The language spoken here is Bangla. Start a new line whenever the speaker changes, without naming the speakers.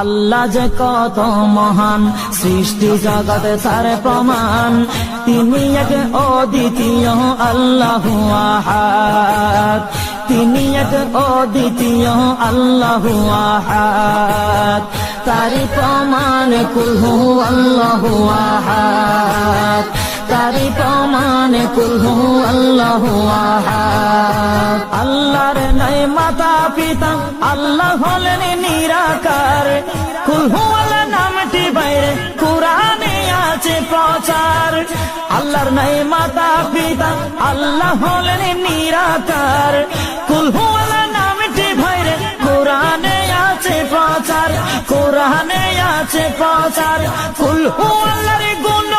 আল্লাহ যে কত মহান, সৃষ্টি জগতে তার প্রমাণ। তিনি এক অদ্বিতীয় আল্লাহু আহাদ, তিনি এক অদ্বিতীয় আল্লাহু আহাদ। তারি প্রমাণ কুল হু আল্লাহু আহাদ, তারি প্রমাণ কুল হু আল্লাহু আহাদ। আল্লাহর নাই মাতা পিতা, আল্লাহ হলেন নিরাকার। কুল হু আল্লাহ নামটি বাইরে কুরআনে আছে প্রচার। আল্লাহর নাই মাতা পিতা, আল্লাহ হলেন নিরাকার। কুল হু আল্লাহ নামটি বাইরে কুরআনে আছে প্রচার, কুরআনে আছে প্রচার। কুল হু আল্লাহর গুণ